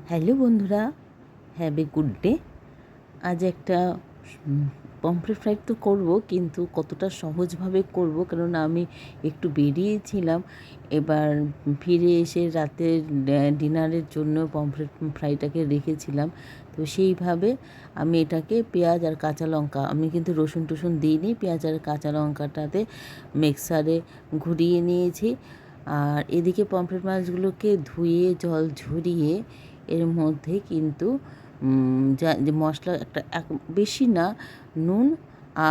Hello বন্ধুরা, have a good day. আজ একটা পমফ্রেট ফ্রাই তো করবো, কিন্তু কতটা সহজভাবে করব, কেননা আমি একটু বেরিয়েছিলাম। এবার ফিরে এসে রাতের ডিনারের জন্য পমফ্রেট ফ্রাইটাকে রেখেছিলাম। তো সেইভাবে আমি এটাকে পেঁয়াজ আর কাঁচা লঙ্কা, আমি কিন্তু রসুন টসুন দিইনি, পেঁয়াজ আর কাঁচা লঙ্কাটাতে মিক্সারে ঘুরিয়ে নিয়েছি। আর এদিকে পমফ্রেট মাছগুলোকে ধুয়ে জল ঝরিয়ে এর মধ্যে কিন্তু যা যে মশলা একটা বেশি না, নুন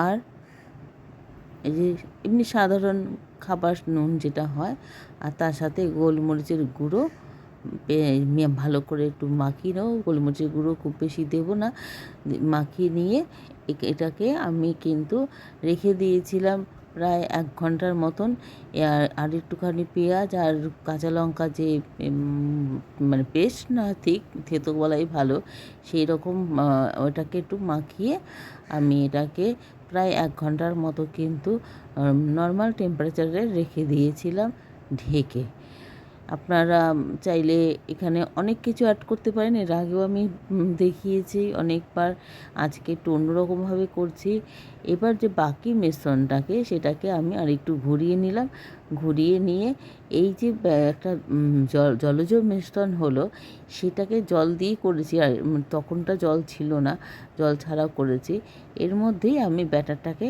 আর এই যে এমনি সাধারণ খাবার নুন যেটা হয়, আর তার সাথে গোলমরিচের গুঁড়ো ভালো করে একটু মাখিয়ে নেব। গোলমরিচের গুঁড়ো খুব বেশি দেবো না, মাখিয়ে নিয়ে এটাকে আমি কিন্তু রেখে দিয়েছিলাম প্রায় 1 ঘন্টার মতন। আর একটুখানি পেঁয়াজ আর কাঁচা লঙ্কা যে মানে পেস্ট না, ঠিক থেতো বলাই ভালো, সেই রকম ওটাকে একটু মাখিয়ে আমি এটাকে প্রায় 1 ঘন্টার মতো কিন্তু নর্মাল টেম্পারেচারে রেখে দিয়েছিলাম ঢেকে। আপনারা চাইলে এখানে অনেক কিছু অ্যাড করতে পারেন, এর আগেও আমি দেখিয়েছি অনেকবার। আজকে একটু অন্যরকমভাবে করছি। এবার যে বাকি মিশ্রণটাকে, সেটাকে আমি আর একটু ঘুরিয়ে নিলাম। ঘুরিয়ে নিয়ে এই যে একটা জলজ মিশ্রণ হলো, সেটাকে জল দিয়ে করেছি, আর তখনটা জল ছিল না, জল ছাড়াও করেছি। এর মধ্যেই আমি ব্যাটারটাকে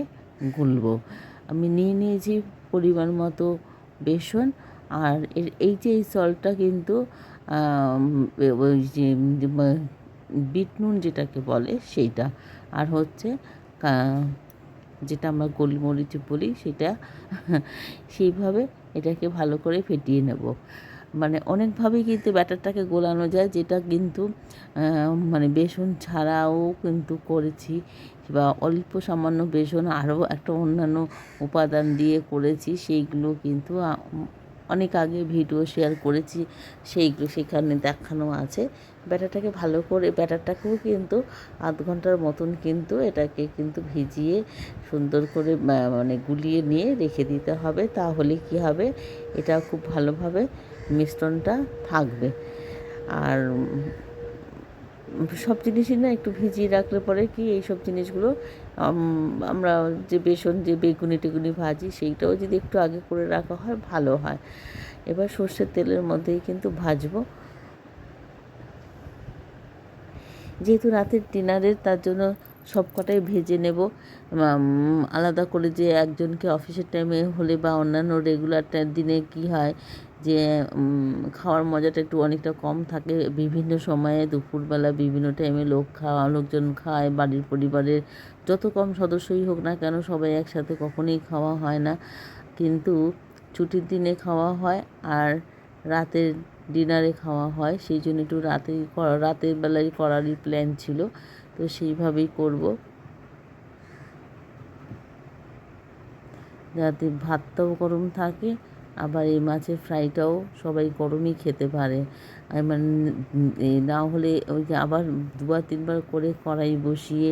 গুলবো। আমি নিয়ে নিয়েছি পরিমাণ মতো বেসন, আর এই যে এই সল্টটা কিন্তু ওই যে বিট নুন যেটাকে বলে সেইটা, আর হচ্ছে যেটা আমরা গোলমরিচ বলি সেটা। সেইভাবে এটাকে ভালো করে ফেটিয়ে নেব। মানে অনেকভাবেই কিন্তু ব্যাটারটাকে গোলানো যায়, যেটা কিন্তু মানে বেসন ছাড়াও কিন্তু করেছি, বা অল্প সামান্য বেসন আরও একটা অন্যান্য উপাদান দিয়ে করেছি। সেইগুলো কিন্তু অনেক আগে ভিডিও শেয়ার করেছি, সেইগুলো সেখানে দেখানো আছে। ব্যাটারটাকে ভালো করে, ব্যাটারটাকেও কিন্তু 1/2 ঘন্টার মতন কিন্তু এটাকে কিন্তু ভিজিয়ে সুন্দর করে মানে গুলিয়ে নিয়ে রেখে দিতে হবে। তাহলে কি হবে, এটা খুব ভালোভাবে মিশ্রণটা থাকবে। আর সব জিনিসই না একটু ভিজিয়ে রাখলে পরে কি, এই সব জিনিসগুলো আমরা যে বেসন যে বেগুনি টেগুনি ভাজি, সেইটাও যদি একটু আগে করে রাখা হয় ভালো হয়। এবার সর্ষের তেলের মধ্যেই কিন্তু ভাজবো, যেহেতু রাতের ডিনারের, তার জন্য সব কটাই ভেজে নেব। আলাদা করে যে একজনকে অফিসের টাইমে হলে বা অন্যান্য রেগুলার দিনে কি হয় যে খাওয়ার মজাটা একটু অনেকটা কম থাকে। বিভিন্ন সময়ে দুপুরবেলা বিভিন্ন টাইমে লোকজন খায়, বাড়ির পরিবারের যত কম সদস্যই হোক না কেন, সবাই একসাথে কখনোই খাওয়া হয় না, কিন্তু ছুটির দিনে খাওয়া হয় আর রাতের ডিনারে খাওয়া হয়। সেই জন্য একটু রাতের বেলায় করারই প্ল্যান ছিল, তো সেইভাবেই করব, যাতে ভাতটাও গরম থাকে, আবার এই মাছের ফ্রাইটাও সবাই গরমই খেতে পারে। মানে না হলে ওই যে আবার 2-3বার করে কড়াই বসিয়ে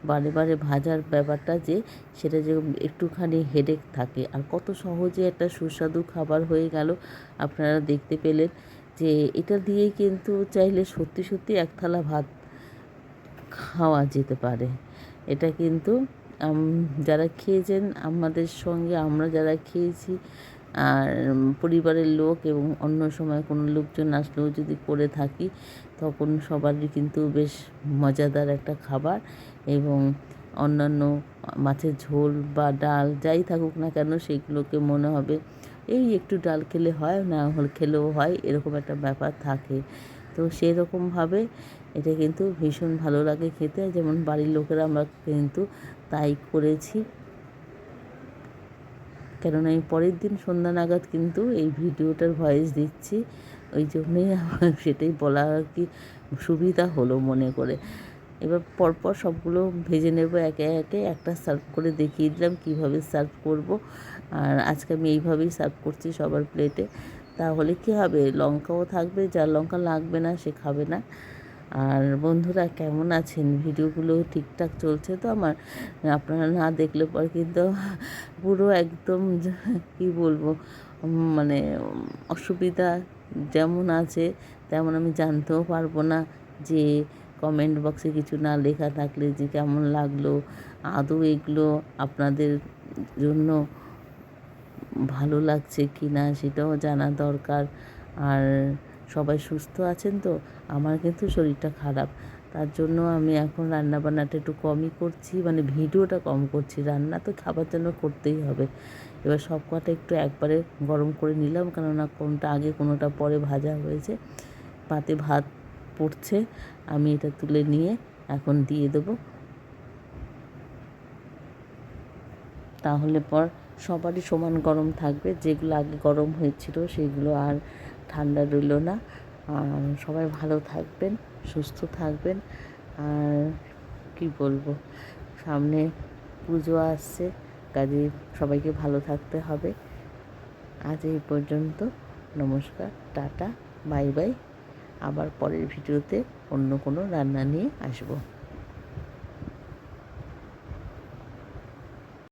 বারে বারে ভাজার ব্যাপারটা, যে সেটা যে একটুখানি হেডেক থাকে। আর কত সহজে একটা সুস্বাদু খাবার হয়ে গেল, আপনারা দেখতে পেলেন যে এটা দিয়েই কিন্তু চাইলে সত্যি সত্যি 1 থালা ভাত খাওয়া যেতে পারে। এটা কিন্তু যারা খেয়েছেন আমাদের সঙ্গে, আমরা যারা খেয়েছি, আর পরিবারের লোক এবং অন্য সময় কোনো লোকজন আসলেও যদি করে থাকি, তখন সবারই কিন্তু বেশ মজাদার একটা খাবার। এবং অন্যান্য মাছের ঝোল বা ডাল যাই থাকুক না কেন, সেইগুলোকে মনে হবে এই একটু ডাল খেলে হয়, না হলে খেলেও হয়, এরকম একটা ব্যাপার থাকে। তো সেরকমভাবে এটা কিন্তু ভীষণ ভালো লাগে খেতে, যেমন বাড়ির লোকেরা আমরা কিন্তু তাই করেছি। কেননা আমি পরের দিন সন্ধ্যা নাগাদ কিন্তু এই ভিডিওটার ভয়েস দিচ্ছি, ওই জন্যই আমার সেটাই বলা আর কি সুবিধা হলো মনে করে। এবার পরপর সবগুলো ভেজে নেব একে একে, একটা সার্ভ করে দেখিয়ে দিলাম কীভাবে সার্ভ করব। আর আজকে আমি এইভাবেই সার্ভ করছি সবার প্লেটে। তাহলে কী হবে, লঙ্কাও থাকবে, যার লঙ্কা লাগবে না সে খাবে না। আর বন্ধুরা কেমন আছেন, ভিডিওগুলো ঠিকঠাক চলছে তো আমার? আপনারা না দেখলে পর কিন্তু পুরো একদম কী বলবো, মানে অসুবিধা যেমন আছে তেমন আমি জানতেও পারবো না যে কমেন্ট বক্সে কিছু না লেখা থাকলে যে কেমন লাগলো, আদৌ এগুলো আপনাদের জন্য ভালো লাগছে কি না সেটাও জানা দরকার। আর সবাই সুস্থ আছেন তো? আমার কিন্তু শরীরটা খারাপ, তার জন্য আমি এখন রান্নাবান্নাটা একটু কমই করছি, মানে ভিডিওটা কম করছি। রান্না তো খাবার জন্য করতেই হবে। এবার সব কটা একটু একবারে গরম করে নিলাম, কেননা কোনটা আগে কোনোটা পরে ভাজা হয়েছে। পাতে ভাত পড়ছে, আমি এটা তুলে নিয়ে এখন দিয়ে দেবো। তাহলে পর সবারই সমান গরম থাকবে, যেগুলো আগে গরম হয়েছিল সেগুলো আর ঠান্ডা রইল না। আর সবাই ভালো থাকবেন, সুস্থ থাকবেন। আর কি বলবো, সামনে পুজো আসছে, কাজে সবাইকে ভালো থাকতে হবে। আজ এই পর্যন্ত। নমস্কার, টাটা, বাই বাই। আবার পরের ভিডিওতে অন্য কোনো রান্না নিয়ে আসবো।